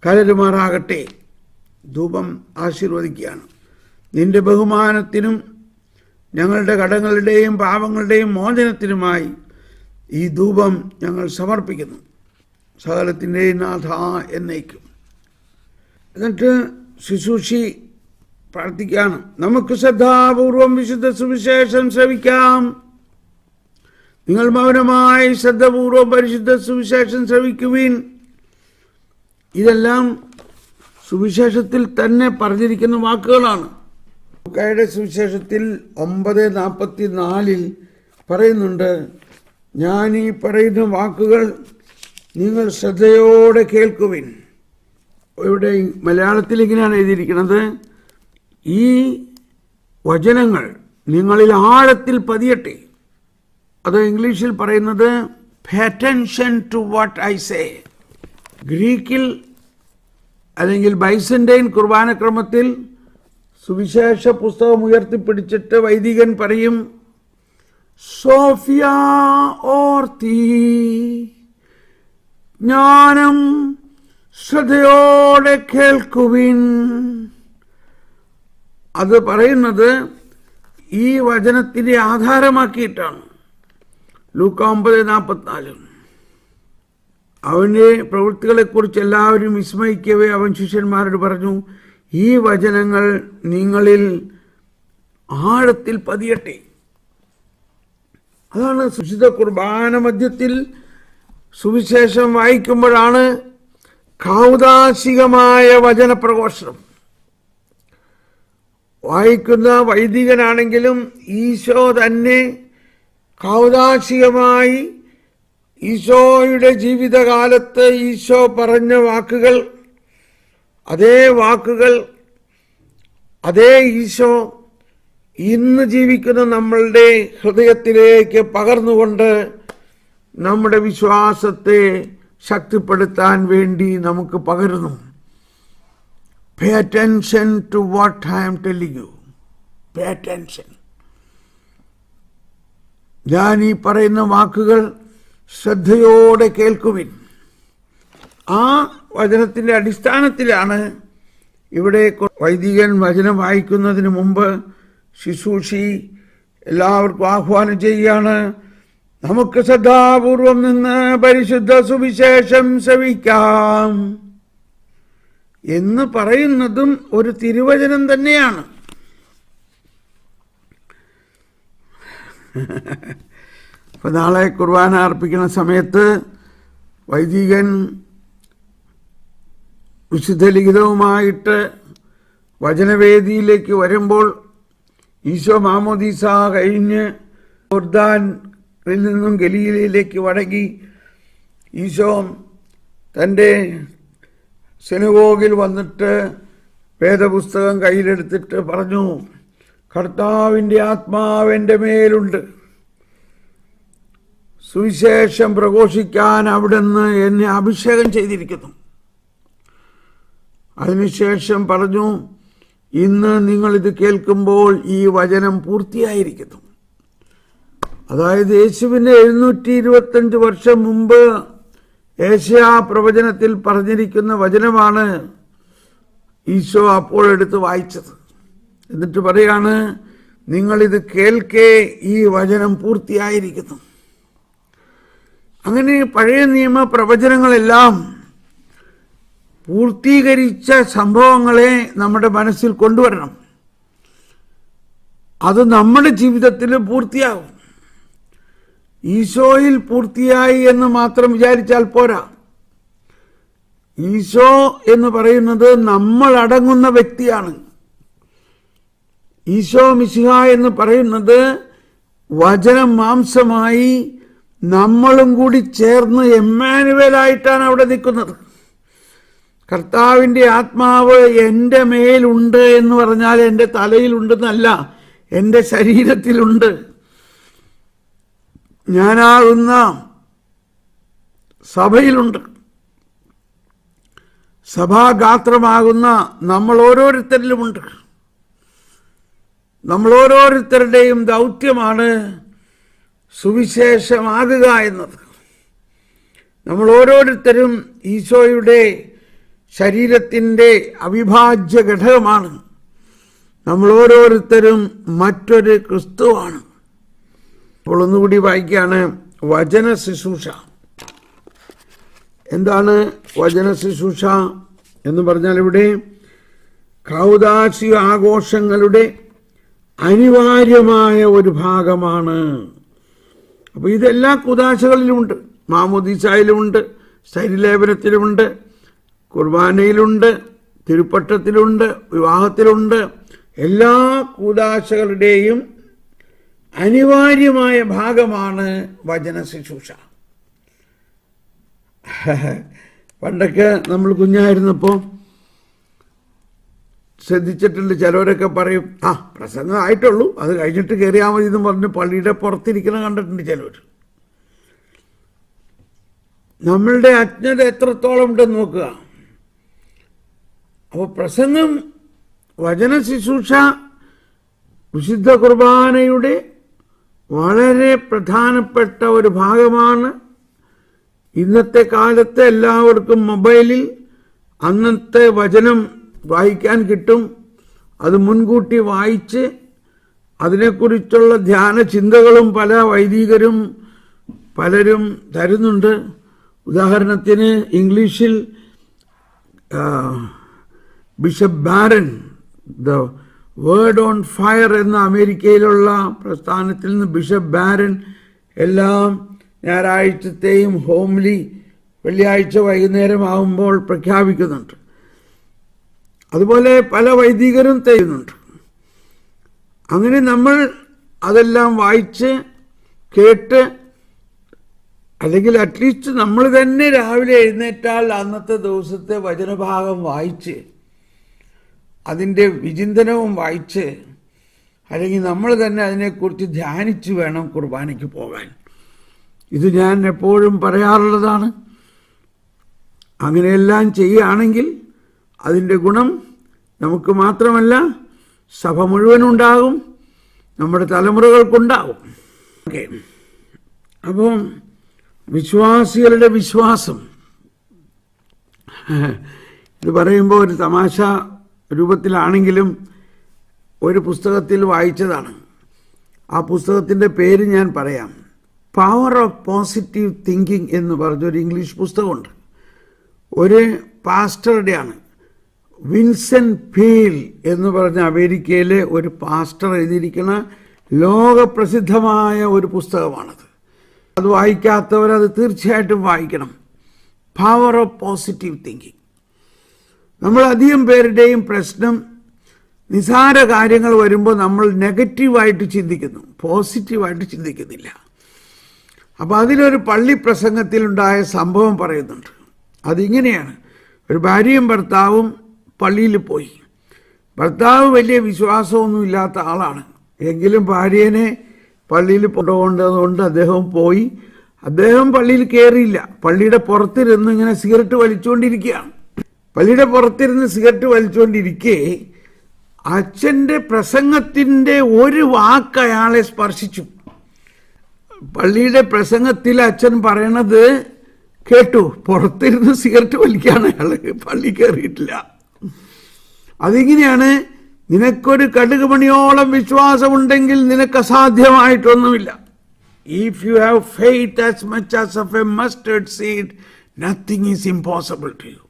കലരുമാറാകട്ടെ. ധൂപം ആശീർവദിക്കുകയാണ്. നിന്റെ ബഹുമാനത്തിനും ഞങ്ങളുടെ കടങ്ങളുടെയും പാപങ്ങളുടെയും മോചനത്തിനുമായി ഈ ധൂപം ഞങ്ങൾ സമർപ്പിക്കുന്നു. സകലത്തിൻ്റെയും നാഥ എന്നേക്കും. എന്നിട്ട് ശുശ്രൂഷി പ്രാർത്ഥിക്കുകയാണ്: നമുക്ക് ശ്രദ്ധാപൂർവം വിശുദ്ധ സുവിശേഷം ശ്രവിക്കാം. നിങ്ങൾ മൗനമായി ശ്രദ്ധാപൂർവം പരിശുദ്ധ സുവിശേഷം ശ്രവിക്കുവിൻ. ഇതെല്ലാം സുവിശേഷത്തിൽ തന്നെ പറഞ്ഞിരിക്കുന്ന വാക്കുകളാണ്. ലൂക്കായുടെ സുവിശേഷത്തിൽ 9:44 പറയുന്നുണ്ട്: ഞാൻ ഈ പറയുന്ന വാക്കുകൾ നിങ്ങൾ ശ്രദ്ധയോടെ കേൾക്കുവിൻ. ഇവിടെ മലയാളത്തിൽ ഇങ്ങനെയാണ് എഴുതിയിരിക്കുന്നത്: ഈ വചനങ്ങൾ നിങ്ങളിൽ ആഴത്തിൽ പതിയട്ടെ. അത് ഇംഗ്ലീഷിൽ പറയുന്നത് pay attention to what I say. ഗ്രീക്കിൽ അല്ലെങ്കിൽ ബൈസന്റൈൻ കുർബാനക്രമത്തിൽ സുവിശേഷ പുസ്തകം ഉയർത്തിപ്പിടിച്ചിട്ട് വൈദികൻ പറയും: സോഫിയ ഓർത്തി, ജ്ഞാനം ശ്രദ്ധയോടെ കേൾക്കുവിൻ. അത് പറയുന്നത് ഈ വചനത്തിനെ ആധാരമാക്കിയിട്ടാണ്. ലൂക്ക 9:44. അവൻ്റെ പ്രവൃത്തികളെക്കുറിച്ച് എല്ലാവരും വിസ്മയിക്കവേ അവൻ ശിഷ്യന്മാരോട് പറഞ്ഞു: ഈ വചനങ്ങൾ നിങ്ങളിൽ ആഴത്തിൽ പതിയട്ടെ. അതാണ് വിശുദ്ധ കുർബാന മധ്യത്തിൽ സുവിശേഷം വായിക്കുമ്പോഴാണ് കൗദാശികമായ വചനപ്രഘോഷണം. വായിക്കുന്ന വൈദികനാണെങ്കിലും ഈശോ തന്നെ കൗദാശികമായി ഈശോയുടെ ജീവിതകാലത്ത് ഈശോ പറഞ്ഞ വാക്കുകൾ, അതേ വാക്കുകൾ, അതേ ഈശോ ഇന്ന് ജീവിക്കുന്ന നമ്മളുടെ ഹൃദയത്തിലേക്ക് പകർന്നുകൊണ്ട് നമ്മുടെ വിശ്വാസത്തെ ശക്തിപ്പെടുത്താൻ വേണ്ടി നമുക്ക് പകരുന്നു. Pay attention to what I am telling you. Pay attention. ഞാൻ ഈ പറയുന്ന വാക്കുകൾ ശ്രദ്ധയോടെ കേൾക്കുവിൻ. ആ വചനത്തിൻ്റെ അടിസ്ഥാനത്തിലാണ് ഇവിടെ വൈദികൻ വചനം വായിക്കുന്നതിന് മുമ്പ് ശുശ്രൂഷി എല്ലാവർക്കും ആഹ്വാനം ചെയ്യുകയാണ്: നമുക്ക് ശ്രദ്ധാപൂർവം നിന്ന് പരിശുദ്ധ സുവിശേഷം ശ്രവിക്കാം എന്ന് പറയുന്നതും ഒരു തിരുവചനം തന്നെയാണ്. അപ്പോൾ നാളെ കുർബാന അർപ്പിക്കുന്ന സമയത്ത് വൈദികൻ വിശുദ്ധ ലിഖിതവുമായിട്ട് വചനവേദിയിലേക്ക് വരുമ്പോൾ ഈശോ മാമോദീസ കഴിഞ്ഞ് യോർദാനിൽ നിന്നും ഗലീലയിലേക്ക് മടങ്ങി ഈശോ തൻ്റെ സിനഗോഗിൽ വന്നിട്ട് വേദപുസ്തകം കയ്യിലെടുത്തിട്ട് പറഞ്ഞു, കർത്താവിൻ്റെ ആത്മാവ് എൻ്റെ മേലുണ്ട്, സുവിശേഷം പ്രഘോഷിക്കാൻ അവിടുന്ന് എന്നെ അഭിഷേകം ചെയ്തിരിക്കുന്നു. അതിനുശേഷം പറഞ്ഞു, ഇന്ന് നിങ്ങളിത് കേൾക്കുമ്പോൾ ഈ വചനം പൂർത്തിയായിരിക്കുന്നു. അതായത് യേശുവിന് 725 വർഷം മുമ്പ് യേശയ്യാ പ്രവചനത്തിൽ പറഞ്ഞിരിക്കുന്ന വചനമാണ് ഈശോ അപ്പോൾ എടുത്ത് വായിച്ചത്. എന്നിട്ട് പറയാണ്, നിങ്ങളിത് കേൾക്കേ ഈ വചനം പൂർത്തിയായിരിക്കുന്നു. അങ്ങനെ പഴയ നിയമ പ്രവചനങ്ങളെല്ലാം പൂർത്തീകരിച്ച സംഭവങ്ങളെ നമ്മുടെ മനസ്സിൽ കൊണ്ടുവരണം. അത് നമ്മുടെ ജീവിതത്തിൽ പൂർത്തിയാകും. ഈശോയിൽ പൂർത്തിയായി എന്ന് മാത്രം വിചാരിച്ചാൽ പോരാ. ഈശോ എന്ന് പറയുന്നത് നമ്മൾ അടങ്ങുന്ന വ്യക്തിയാണ്. ഈശോ മിശിഹ എന്ന് പറയുന്നത് വചനം മാംസമായി നമ്മളും കൂടി ചേർന്ന് എമ്മാനുവേലായിട്ടാണ് അവിടെ നിൽക്കുന്നത്. കർത്താവിൻ്റെ ആത്മാവ് എൻ്റെ മേലുണ്ട് എന്ന് പറഞ്ഞാൽ എൻ്റെ തലയിലുണ്ടെന്നല്ല, എൻ്റെ ശരീരത്തിലുണ്ട്. ഞാനാകുന്ന സഭയിലുണ്ട്. സഭാഗാത്രമാകുന്ന നമ്മൾ ഓരോരുത്തരിലുമുണ്ട്. നമ്മൾ ഓരോരുത്തരുടെയും ദൗത്യമാണ് സുവിശേഷമാകുക എന്നത്. നമ്മൾ ഓരോരുത്തരും ഈശോയുടെ ശരീരത്തിൻ്റെ അവിഭാജ്യ ഘടകമാണ്. നമ്മൾ ഓരോരുത്തരും മറ്റൊരു ക്രിസ്തുവാണ്. അപ്പോൾ ഒന്നുകൂടി വായിക്കുകയാണ്, വചന ശുശ്രൂഷ. എന്താണ് വചന ശുശ്രൂഷ എന്ന് പറഞ്ഞാൽ ഇവിടെ കൗദാശിക ആഘോഷങ്ങളുടെ അനിവാര്യമായ ഒരു ഭാഗമാണ്. അപ്പോൾ ഇതെല്ലാ കുദാശകളിലുമുണ്ട്. മാമോദീസായിലുമുണ്ട്, ശരീരലേപനത്തിലുമുണ്ട്, കുർബാനയിലുണ്ട്, തിരുപ്പട്ടത്തിലുണ്ട്, വിവാഹത്തിലുണ്ട്. എല്ലാ കൂദാശകളുടെയും അനിവാര്യമായ ഭാഗമാണ് വചന ശുശ്രൂഷ. പണ്ടൊക്കെ നമ്മൾ കുഞ്ഞായിരുന്നപ്പോൾ ശ്രദ്ധിച്ചിട്ടുണ്ട്, ചിലവരൊക്കെ പറയും, പ്രസംഗം ആയിട്ടുള്ളൂ, അത് കഴിഞ്ഞിട്ട് കയറിയാൽ മതി എന്ന് പറഞ്ഞ് പള്ളിയുടെ പുറത്തിരിക്കണം കണ്ടിട്ടുണ്ട് ചിലവർ. നമ്മളുടെ അജ്ഞത എത്രത്തോളം ഉണ്ടെന്ന് നോക്കുക. അപ്പോൾ പ്രസംഗം, വചന ശുശ്രൂഷ വിശുദ്ധ കുർബാനയുടെ വളരെ പ്രധാനപ്പെട്ട ഒരു ഭാഗമാണ്. ഇന്നത്തെ കാലത്ത് എല്ലാവർക്കും മൊബൈലിൽ അന്നത്തെ വചനം വായിക്കാൻ കിട്ടും. അത് മുൻകൂട്ടി വായിച്ച് അതിനെക്കുറിച്ചുള്ള ധ്യാന ചിന്തകളും പല വൈദികരും പലരും തരുന്നുണ്ട്. ഉദാഹരണത്തിന് ഇംഗ്ലീഷിൽ bishop Barron the Word on Fire എന്ന അമേരിക്കയിലുള്ള പ്രസ്ഥാനത്തിൽ നിന്ന് ബിഷപ്പ് ബാരൻ എല്ലാം ഞായറാഴ്ചത്തെയും ഹോംലി വെള്ളിയാഴ്ച വൈകുന്നേരം ആകുമ്പോൾ പ്രഖ്യാപിക്കുന്നുണ്ട്. അതുപോലെ പല വൈദികരും ചെയ്യുന്നുണ്ട്. അങ്ങനെ നമ്മൾ അതെല്ലാം വായിച്ച് കേട്ട്, അല്ലെങ്കിൽ അറ്റ്ലീസ്റ്റ് നമ്മൾ തന്നെ രാവിലെ എഴുന്നേറ്റാൽ അന്നത്തെ ദിവസത്തെ വചനഭാഗം വായിച്ച് അതിൻ്റെ വിചിന്തനവും വായിച്ച്, അല്ലെങ്കിൽ നമ്മൾ തന്നെ അതിനെക്കുറിച്ച് ധ്യാനിച്ച് വേണം കുർബാനയ്ക്ക് പോകാൻ. ഇത് ഞാൻ എപ്പോഴും പറയാറുള്ളതാണ്. അങ്ങനെയെല്ലാം ചെയ്യുകയാണെങ്കിൽ അതിൻ്റെ ഗുണം നമുക്ക് മാത്രമല്ല സഭ മുഴുവനുണ്ടാകും, നമ്മുടെ തലമുറകൾക്കുണ്ടാകും. ഓക്കെ, അപ്പം വിശ്വാസികളുടെ വിശ്വാസം, ഇത് പറയുമ്പോൾ ഒരു തമാശ രൂപത്തിലാണെങ്കിലും ഒരു പുസ്തകത്തിൽ വായിച്ചതാണ്. ആ പുസ്തകത്തിൻ്റെ പേര് ഞാൻ പറയാം. പവർ ഓഫ് പോസിറ്റീവ് തിങ്കിങ് എന്ന് പറഞ്ഞൊരു ഇംഗ്ലീഷ് പുസ്തകമുണ്ട്. ഒരു പാസ്റ്ററുടെയാണ്, വിൻസെന്റ് പീൽ എന്ന് പറഞ്ഞ അമേരിക്കയിലെ ഒരു പാസ്റ്റർ എഴുതിയിരിക്കുന്ന ലോകപ്രസിദ്ധമായ ഒരു പുസ്തകമാണത്. അത് വായിക്കാത്തവരത് തീർച്ചയായിട്ടും വായിക്കണം. Power of positive thinking. നമ്മൾ അധികം പേരുടെയും പ്രശ്നം, നിസാര കാര്യങ്ങൾ വരുമ്പോൾ നമ്മൾ നെഗറ്റീവായിട്ട് ചിന്തിക്കുന്നു, പോസിറ്റീവായിട്ട് ചിന്തിക്കുന്നില്ല. അപ്പോൾ അതിലൊരു പള്ളി പ്രസംഗത്തിലുണ്ടായ സംഭവം പറയുന്നുണ്ട്. അതിങ്ങനെയാണ്. ഒരു ഭാര്യയും ഭർത്താവും പള്ളിയിൽ പോയി. ഭർത്താവ് വലിയ വിശ്വാസമൊന്നും ഇല്ലാത്ത ആളാണ്. എങ്കിലും ഭാര്യനെ പള്ളിയിൽ കൊണ്ടുപോകേണ്ടതുകൊണ്ട് അദ്ദേഹം പോയി. അദ്ദേഹം പള്ളിയിൽ കയറിയില്ല. പള്ളിയുടെ പുറത്തിരുന്ന് ഇങ്ങനെ സിഗരറ്റ് വലിച്ചുകൊണ്ടിരിക്കുകയാണ്. പള്ളിയുടെ പുറത്തിരുന്ന് സിഗരറ്റ് വലിച്ചുകൊണ്ടിരിക്കെ അച്ഛൻ്റെ പ്രസംഗത്തിൻ്റെ ഒരു വാക്ക് അയാളെ സ്പർശിച്ചു. പള്ളിയുടെ പ്രസംഗത്തിൽ അച്ഛൻ പറയണത് കേട്ടു. പുറത്തിരുന്ന് സിഗരറ്റ് വലിക്കുകയാണ് അയാൾ, പള്ളി കയറിയിട്ടില്ല. അതിങ്ങനെയാണ്, നിനക്കൊരു കടുക് മണിയോളം വിശ്വാസമുണ്ടെങ്കിൽ നിനക്ക് അസാധ്യമായിട്ടൊന്നുമില്ല. If you have faith as much as of a mustard seed, nothing is impossible to you.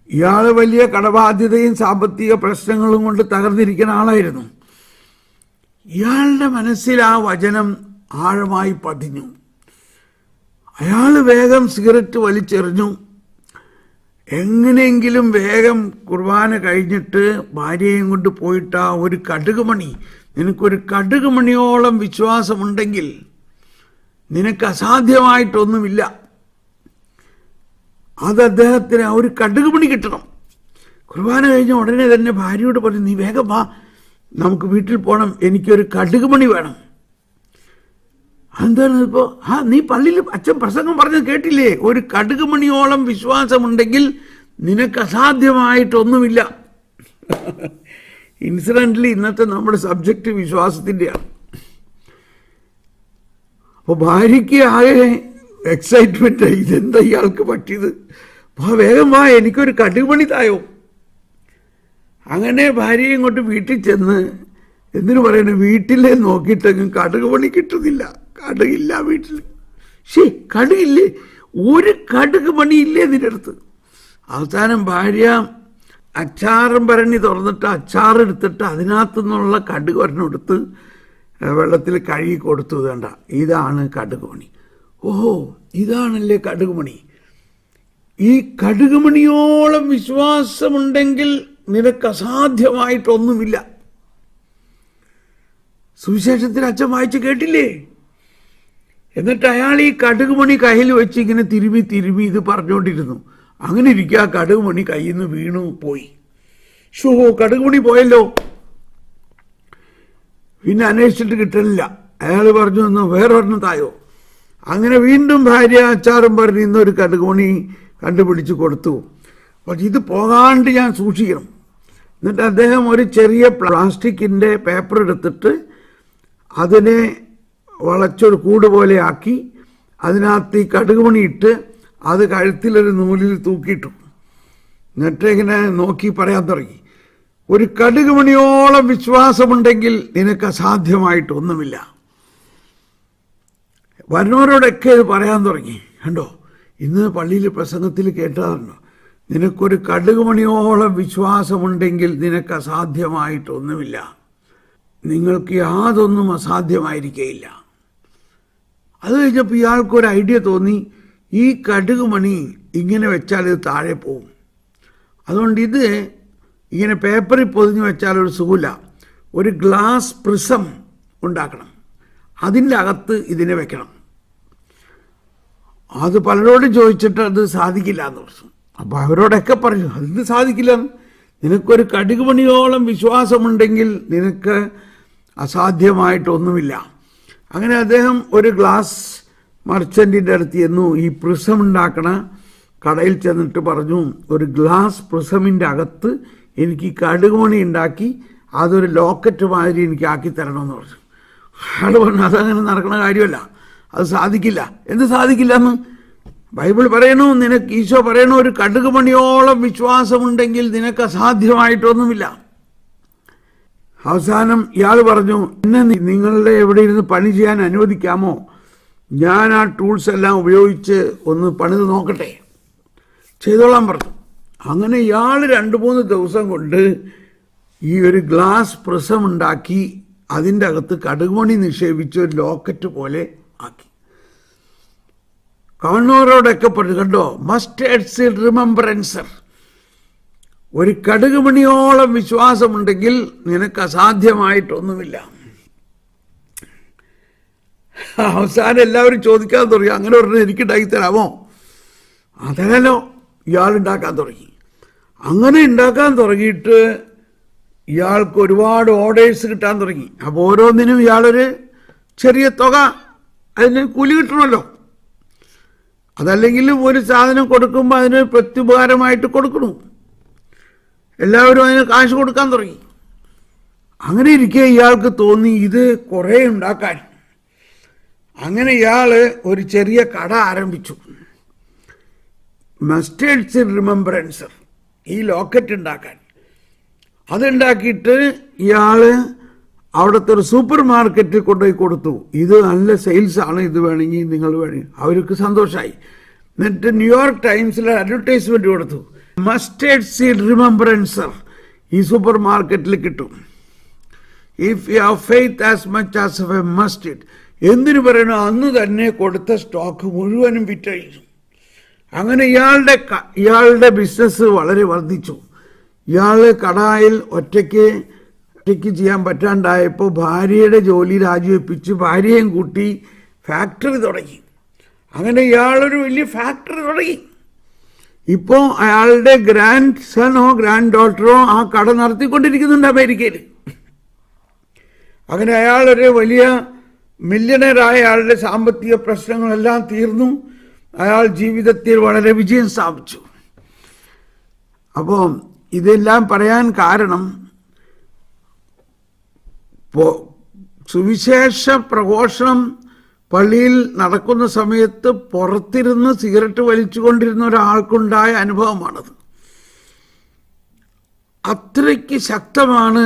ഇയാൾ വലിയ കടബാധ്യതയും സാമ്പത്തിക പ്രശ്നങ്ങളും കൊണ്ട് തകർന്നിരിക്കുന്ന ആളായിരുന്നു. ഇയാളുടെ മനസ്സിൽ ആ വചനം ആഴമായി പതിഞ്ഞു. അയാൾ വേഗം സിഗരറ്റ് വലിച്ചെറിഞ്ഞു. എങ്ങനെയെങ്കിലും വേഗം കുർബാന കഴിഞ്ഞിട്ട് ഭാര്യയും കൊണ്ട് പോയിട്ട് ആ ഒരു കടുക് മണി, നിനക്കൊരു കടുക് മണിയോളം വിശ്വാസമുണ്ടെങ്കിൽ നിനക്ക് അസാധ്യമായിട്ടൊന്നുമില്ല. അത് അദ്ദേഹത്തിന് ആ ഒരു കടുക് മണി കിട്ടണം. കുർബാന കഴിഞ്ഞ ഉടനെ തന്നെ ഭാര്യയോട് പറഞ്ഞു, നീ വേഗം വാ, നമുക്ക് വീട്ടിൽ പോകണം, എനിക്കൊരു കടുക് മണി വേണം. എന്താണ് ഇപ്പോൾ? നീ പള്ളിയിൽ അച്ഛൻ പ്രസംഗം പറഞ്ഞത് കേട്ടില്ലേ? ഒരു കടുക് മണിയോളം വിശ്വാസമുണ്ടെങ്കിൽ നിനക്ക് അസാധ്യമായിട്ടൊന്നുമില്ല. ഇൻസിഡൻ്റലി ഇന്നത്തെ നമ്മുടെ സബ്ജക്റ്റ് വിശ്വാസത്തിൻ്റെയാണ്. അപ്പോൾ ഭാര്യയ്ക്ക് ആകെ എക്സൈറ്റ്മെൻ്റ് ആയി, ഇതെന്താ ഇയാൾക്ക് പറ്റിയത്? വേഗം വാ, എനിക്കൊരു കടുക് മണി തായോ. അങ്ങനെ ഭാര്യ ഇങ്ങോട്ട് വീട്ടിൽ ചെന്ന് എന്തിനു പറയണേ, വീട്ടിലെ നോക്കിയിട്ടെങ്കിലും കടുക് മണി കിട്ടുന്നില്ല. കടുകില്ല വീട്ടിൽ. കടുകില്ലേ, ഒരു കടുക് മണിയില്ലേ ഇതിൻ്റെ അടുത്ത്. അവസാനം ഭാര്യ അച്ചാറും ഭരണി തുറന്നിട്ട് അച്ചാറെടുത്തിട്ട് അതിനകത്തു നിന്നുള്ള കടുക് ഒരെണ്ണം എടുത്ത് വെള്ളത്തിൽ കഴുകി കൊടുത്തു. വേണ്ട, ഇതാണ് കടുക് മണി. ഓഹോ, ഇതാണല്ലേ കടുക് മണി. ഈ കടുക് മണിയോളം വിശ്വാസമുണ്ടെങ്കിൽ നിനക്ക് അസാധ്യമായിട്ടൊന്നുമില്ല. സുവിശേഷത്തിൽ അച്ഛൻ വായിച്ച് കേട്ടില്ലേ? എന്നിട്ട് അയാൾ ഈ കടുക് മണി കയ്യിൽ വെച്ച് ഇങ്ങനെ തിരുമി തിരുമി ഇത് പറഞ്ഞുകൊണ്ടിരുന്നു. അങ്ങനെ ഇരിക്കുക, കടുക് മണി കയ്യിൽ നിന്ന് വീണു പോയി. കടുക് മണി പോയല്ലോ. പിന്നെ അന്വേഷിച്ചിട്ട് കിട്ടണില്ല. അയാൾ പറഞ്ഞു, ഒന്ന് വേറൊരെണ്ണം തായോ. അങ്ങനെ വീണ്ടും ഭാര്യ അച്ചാറും പറഞ്ഞ് ഇന്നൊരു കടുക് മണി കണ്ടുപിടിച്ച് കൊടുത്തു. പക്ഷെ ഇത് പോകാണ്ട് ഞാൻ സൂക്ഷിക്കണം. എന്നിട്ട് അദ്ദേഹം ഒരു ചെറിയ പ്ലാസ്റ്റിക്കിൻ്റെ പേപ്പർ എടുത്തിട്ട് അതിനെ വളച്ചൊരു കൂട് പോലെ ആക്കി അതിനകത്ത് ഈ കടുക് മണി ഇട്ട് അത് കഴുത്തിലൊരു നൂലിൽ തൂക്കിയിട്ടു. എന്നിട്ട് ഇങ്ങനെ നോക്കി പറയാൻ തുടങ്ങി, ഒരു കടുക് മണിയോളം വിശ്വാസമുണ്ടെങ്കിൽ നിനക്ക് അസാധ്യമായിട്ടൊന്നുമില്ല. വരുന്നവരോടൊക്കെ ഇത് പറയാൻ തുടങ്ങി. കണ്ടോ, ഇന്ന് പള്ളിയിൽ പ്രസംഗത്തിൽ കേട്ടതാണോ, നിനക്കൊരു കടുക് മണിയോളം വിശ്വാസമുണ്ടെങ്കിൽ നിനക്ക് അസാധ്യമായിട്ടൊന്നുമില്ല. നിങ്ങൾക്ക് യാതൊന്നും അസാധ്യമായിരിക്കുകയില്ല. അത് കഴിഞ്ഞപ്പോൾ ഇയാൾക്കൊരു ഐഡിയ തോന്നി, ഈ കടുക് മണി ഇങ്ങനെ വെച്ചാൽ ഇത് താഴെ പോവും. അതുകൊണ്ട് ഇത് ഇങ്ങനെ പേപ്പറിൽ പൊതിഞ്ഞ് വെച്ചാൽ ഒരു സുഖമില്ല. ഒരു ഗ്ലാസ് പ്രിസം ഉണ്ടാക്കണം, അതിൻ്റെ അകത്ത് ഇതിനെ വെക്കണം. അത് പലരോടും ചോദിച്ചിട്ട് അത് സാധിക്കില്ല എന്ന് പറഞ്ഞു. അപ്പോൾ അവരോടൊക്കെ പറഞ്ഞു, അതിന് സാധിക്കില്ല, നിനക്കൊരു കടുക് മണിയോളം വിശ്വാസമുണ്ടെങ്കിൽ നിനക്ക് അസാധ്യമായിട്ടൊന്നുമില്ല. അങ്ങനെ അദ്ദേഹം ഒരു ഗ്ലാസ് മർച്ചൻറ്റിൻ്റെ അടുത്ത് ചെന്നു. ഈ പ്രിസം ഉണ്ടാക്കണ കടയിൽ ചെന്നിട്ട് പറഞ്ഞു, ഒരു ഗ്ലാസ് പ്രിസമിൻ്റെ അകത്ത് എനിക്ക് കടുക് മണി ഉണ്ടാക്കി അതൊരു ലോക്കറ്റ് മാതിരി എനിക്ക് ആക്കി തരണമെന്ന് പറഞ്ഞു. അയാൾ പറഞ്ഞു, അതങ്ങനെ നടക്കുന്ന കാര്യമല്ല, അത് സാധിക്കില്ല. എന്ത് സാധിക്കില്ല എന്ന്? ബൈബിൾ പറയണു, നിനക്ക് ഈശോ പറയണു, ഒരു കടുക് മണിയോളം വിശ്വാസമുണ്ടെങ്കിൽ നിനക്ക് അസാധ്യമായിട്ടൊന്നുമില്ല. അവസാനം ഇയാൾ പറഞ്ഞു, എന്നെ നിങ്ങളുടെ എവിടെ ഇരുന്ന് പണി ചെയ്യാൻ അനുവദിക്കാമോ? ഞാൻ ആ ടൂൾസ് എല്ലാം ഉപയോഗിച്ച് ഒന്ന് പണിത് നോക്കട്ടെ. ചെയ്തോളാൻ പറഞ്ഞു. അങ്ങനെ ഇയാൾ 2-3 ദിവസം കൊണ്ട് ഈ ഒരു ഗ്ലാസ് പ്രിസം ഉണ്ടാക്കി അതിൻ്റെ അകത്ത് കടുക് മണി നിക്ഷേപിച്ച് ഒരു ലോക്കറ്റ് പോലെ ആക്കി. കാണുന്നവരോടൊക്കെ പറഞ്ഞു, കണ്ടോ, മസ്റ്റേർഡ് സീഡ് റിമംബറൻസർ, ഒരു കടുക് മണിയോളം വിശ്വാസമുണ്ടെങ്കിൽ നിനക്ക് അസാധ്യമായിട്ടൊന്നുമില്ല. അവസാനം എല്ലാവരും ചോദിക്കാൻ തുടങ്ങി, അങ്ങനെ പറഞ്ഞാൽ എനിക്ക് ഉണ്ടാക്കി തരാമോ? അതല്ലോ, ഇയാൾ ഉണ്ടാക്കാൻ തുടങ്ങി. അങ്ങനെ ഉണ്ടാക്കാൻ തുടങ്ങിയിട്ട് ഇയാൾക്ക് ഒരുപാട് ഓർഡേഴ്സ് കിട്ടാൻ തുടങ്ങി. അപ്പോൾ ഓരോന്നിനും ഇയാളൊരു ചെറിയ തുക അതിന് കൂലി കിട്ടണമല്ലോ. അതല്ലെങ്കിലും ഒരു സാധനം കൊടുക്കുമ്പോൾ അതിന് പ്രത്യുപകാരമായിട്ട് കൊടുക്കണു. എല്ലാവരും അതിന് കാശ് കൊടുക്കാൻ തുടങ്ങി. അങ്ങനെ ഇരിക്കെ ഇയാൾക്ക് തോന്നി ഇത് കുറേ ഉണ്ടാക്കാൻ. അങ്ങനെ ഇയാൾ ഒരു ചെറിയ കട ആരംഭിച്ചു. മസ്റ്റേർഡ് സീഡ് റിമെമ്പറൻസർ, ഈ ലോക്കറ്റ് ഉണ്ടാക്കാൻ. അതുണ്ടാക്കിയിട്ട് ഇയാൾ അവിടുത്തെ ഒരു സൂപ്പർ മാർക്കറ്റിൽ കൊണ്ടുപോയി കൊടുത്തു. ഇത് നല്ല സെയിൽസാണ്, ഇത് വേണമെങ്കിൽ നിങ്ങൾ വേണമെങ്കിൽ. അവർക്ക് സന്തോഷമായി. എന്നിട്ട് ന്യൂയോർക്ക് ടൈംസിൽ അഡ്വർടൈസ്മെന്റ് കൊടുത്തു. മസ്റ്റേർഡ് സീഡ് റിമെമ്പറൻസർ ഈ സൂപ്പർ മാർക്കറ്റിൽ കിട്ടും. If you have faith as much as A mustard. എന്തിനു പറയണോ അന്ന് തന്നെ കൊടുത്ത സ്റ്റോക്ക് മുഴുവനും വിറ്റഴിച്ചു. അങ്ങനെ ഇയാളുടെ ബിസിനസ് വളരെ വർദ്ധിച്ചു. ഇയാൾ കടയിൽ ഒറ്റയ്ക്ക് ചെയ്യാൻ പറ്റാണ്ടായപ്പോൾ ഭാര്യയുടെ ജോലി രാജിവെപ്പിച്ച് ഭാര്യയും കൂട്ടി ഫാക്ടറി തുടങ്ങി. അങ്ങനെ ഇയാളൊരു വലിയ ഫാക്ടറി തുടങ്ങി. ഇപ്പോൾ അയാളുടെ ഗ്രാൻഡ് സണോ ഗ്രാൻഡ് ഡോട്ടറോ ആ കട നടത്തിക്കൊണ്ടിരിക്കുന്നുണ്ട് അമേരിക്കയിൽ. അങ്ങനെ അയാളൊരു വലിയ മില്യണറായ അയാളുടെ സാമ്പത്തിക പ്രശ്നങ്ങളെല്ലാം തീർന്നു. അയാൾ ജീവിതത്തിൽ വളരെ വിജയം സ്ഥാപിച്ചു. അപ്പോൾ ഇതെല്ലാം പറയാൻ കാരണം സുവിശേഷ പ്രഘോഷണം പള്ളിയിൽ നടക്കുന്ന സമയത്ത് പുറത്തിരുന്ന് സിഗരറ്റ് വലിച്ചുകൊണ്ടിരുന്ന ഒരാൾക്കുണ്ടായ അനുഭവമാണത്. അത്രയ്ക്ക് ശക്തമാണ്.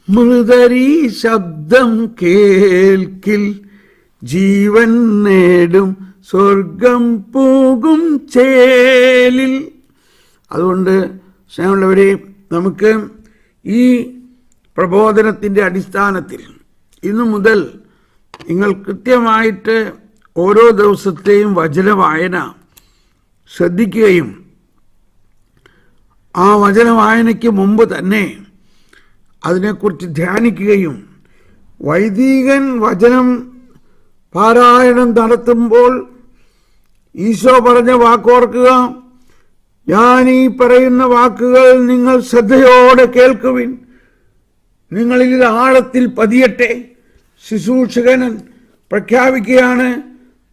മൃതരീ ശബ്ദം കേൾക്കിൽ ജീവൻ നേടും സ്വർഗം പോകും ചേലിൽ. അതുകൊണ്ട് സ്നേഹമുള്ളവരെ, നമുക്ക് ഈ പ്രബോധനത്തിൻ്റെ അടിസ്ഥാനത്തിൽ ഇന്നു മുതൽ നിങ്ങൾ കൃത്യമായിട്ട് ഓരോ ദിവസത്തെയും വചന വായന ശ്രദ്ധിക്കുകയും ആ വചന വായനയ്ക്ക് മുമ്പ് തന്നെ അതിനെക്കുറിച്ച് ധ്യാനിക്കുകയും വൈദികൻ വചനം പാരായണം നടത്തുമ്പോൾ ഈശോ പറഞ്ഞ വാക്കോർക്കുക, ഞാൻ ഈ പറയുന്ന വാക്കുകൾ നിങ്ങൾ ശ്രദ്ധയോടെ കേൾക്കുവിൻ, നിങ്ങളിൽ ഇത് ആഴത്തിൽ പതിയട്ടെ. ശുശ്രൂഷകൻ പ്രഖ്യാപിക്കുകയാണ്,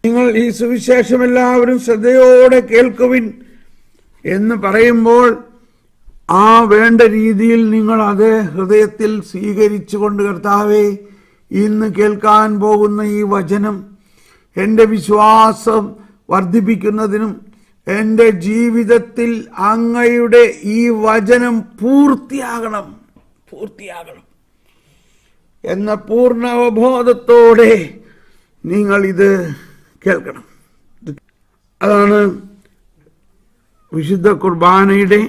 നിങ്ങൾ ഈ സുവിശേഷം എല്ലാവരും ശ്രദ്ധയോടെ കേൾക്കുവിൻ എന്ന് പറയുമ്പോൾ ആ വേണ്ട രീതിയിൽ നിങ്ങൾ അത് ഹൃദയത്തിൽ സ്വീകരിച്ചുകൊണ്ട്, കർത്താവേ, ഇന്ന് കേൾക്കാൻ പോകുന്ന ഈ വചനം എൻ്റെ വിശ്വാസം വർദ്ധിപ്പിക്കുന്നതിനും എൻ്റെ ജീവിതത്തിൽ അങ്ങയുടെ ഈ വചനം പൂർത്തിയാകണം എന്ന പൂർണ്ണ അവബോധത്തോടെ നിങ്ങളിത് കേൾക്കണം. അതാണ് വിശുദ്ധ കുർബാനയുടെ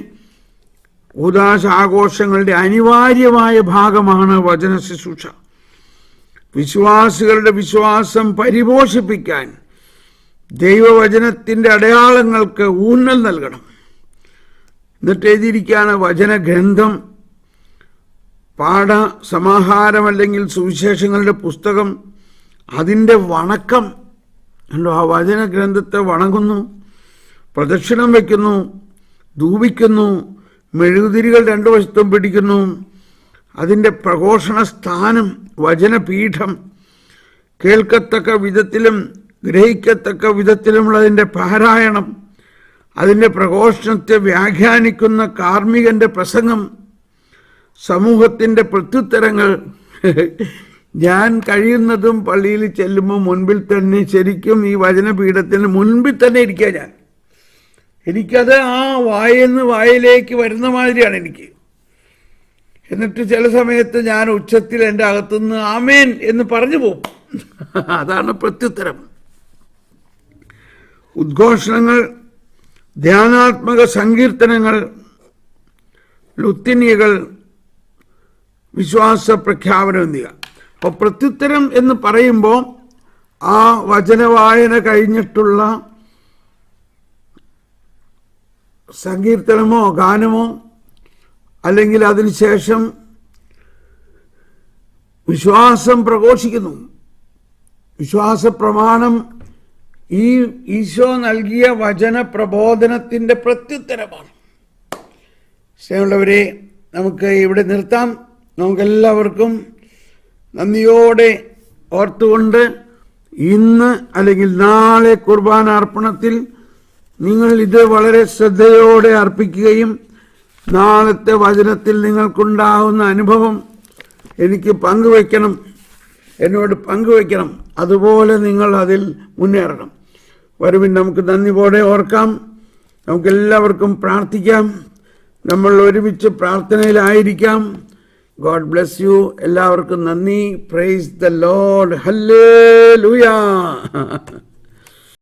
ഉദാശ ആഘോഷങ്ങളുടെ അനിവാര്യമായ ഭാഗമാണ് വചന ശുശ്രൂഷ. വിശ്വാസികളുടെ വിശ്വാസം പരിപോഷിപ്പിക്കാൻ ദൈവവചനത്തിൻ്റെ അടയാളങ്ങൾക്ക് ഊന്നൽ നൽകണം. എന്നിട്ട് എഴുതിയിരിക്കുകയാണ്, വചനഗ്രന്ഥം, പാഠ സമാഹാരം അല്ലെങ്കിൽ സുവിശേഷങ്ങളുടെ പുസ്തകം, അതിൻ്റെ വണക്കം കണ്ടോ. ആ വചനഗ്രന്ഥത്തെ വണങ്ങുന്നു, പ്രദക്ഷിണം വയ്ക്കുന്നു, ധൂപിക്കുന്നു, മെഴുകുതിരികൾ രണ്ടു വശത്തും പിടിക്കുന്നു. അതിൻ്റെ പ്രഘോഷണ സ്ഥാനം, വചനപീഠം, കേൾക്കത്തക്ക വിധത്തിലും ഗ്രഹിക്കത്തക്ക വിധത്തിലുമുള്ളതിൻ്റെ പാരായണം, അതിൻ്റെ പ്രഘോഷണത്തെ വ്യാഖ്യാനിക്കുന്ന കാർമ്മികൻ്റെ പ്രസംഗം, സമൂഹത്തിൻ്റെ പ്രത്യുത്തരങ്ങൾ. ഞാൻ കഴിയുന്നതും പള്ളിയിൽ ചെല്ലുമ്പോൾ മുൻപിൽ തന്നെ, ശരിക്കും ഈ വചനപീഠത്തിന് മുൻപിൽ തന്നെ ഇരിക്കുക. എനിക്കത് ആ വായെന്ന് വായിലേക്ക് വരുന്ന മാതിരിയാണ് എനിക്ക്. എന്നിട്ട് ചില സമയത്ത് ഞാൻ ഉച്ചത്തിൽ എൻ്റെ അകത്തുനിന്ന് ആമേൻ എന്ന് പറഞ്ഞു പോകും. അതാണ് പ്രത്യുത്തരം. ഉദ്ഘോഷണങ്ങൾ, ധ്യാനാത്മക സങ്കീർത്തനങ്ങൾ, ലുത്തിനിയകൾ, വിശ്വാസ പ്രഖ്യാപനം എന്നിവ. അപ്പോൾ പ്രത്യുത്തരം എന്ന് പറയുമ്പോൾ ആ വചനവായന കഴിഞ്ഞിട്ടുള്ള സങ്കീർത്തനമോ ഗാനമോ അല്ലെങ്കിൽ അതിനുശേഷം വിശ്വാസം പ്രഘോഷിക്കുന്നു. വിശ്വാസ പ്രമാണം ഈ ഈശോ നൽകിയ വചന പ്രബോധനത്തിൻ്റെ പ്രത്യുത്തരമാണ്. സ്നേഹമുള്ളവരെ, നമുക്ക് ഇവിടെ നിർത്താം. നമുക്കെല്ലാവർക്കും നന്ദിയോടെ ഓർത്തുകൊണ്ട് ഇന്ന് അല്ലെങ്കിൽ നാളെ കുർബാന അർപ്പണത്തിൽ നിങ്ങൾ ഇത് വളരെ ശ്രദ്ധയോടെ അർപ്പിക്കുകയും നാളത്തെ വചനത്തിൽ നിങ്ങൾക്കുണ്ടാകുന്ന അനുഭവം എനിക്ക് പങ്കുവയ്ക്കണം, എന്നോട് പങ്കുവയ്ക്കണം. അതുപോലെ നിങ്ങൾ അതിൽ മുന്നേറണം. വരുവിൻ, നമുക്ക് നന്ദിയോടെ ഓർക്കാം. നമുക്കെല്ലാവർക്കും പ്രാർത്ഥിക്കാം. നമ്മൾ ഒരുമിച്ച് പ്രാർത്ഥനയിലായിരിക്കാം. God bless you. എല്ലാവർക്കും നന്ദി. Praise the Lord. Hallelujah.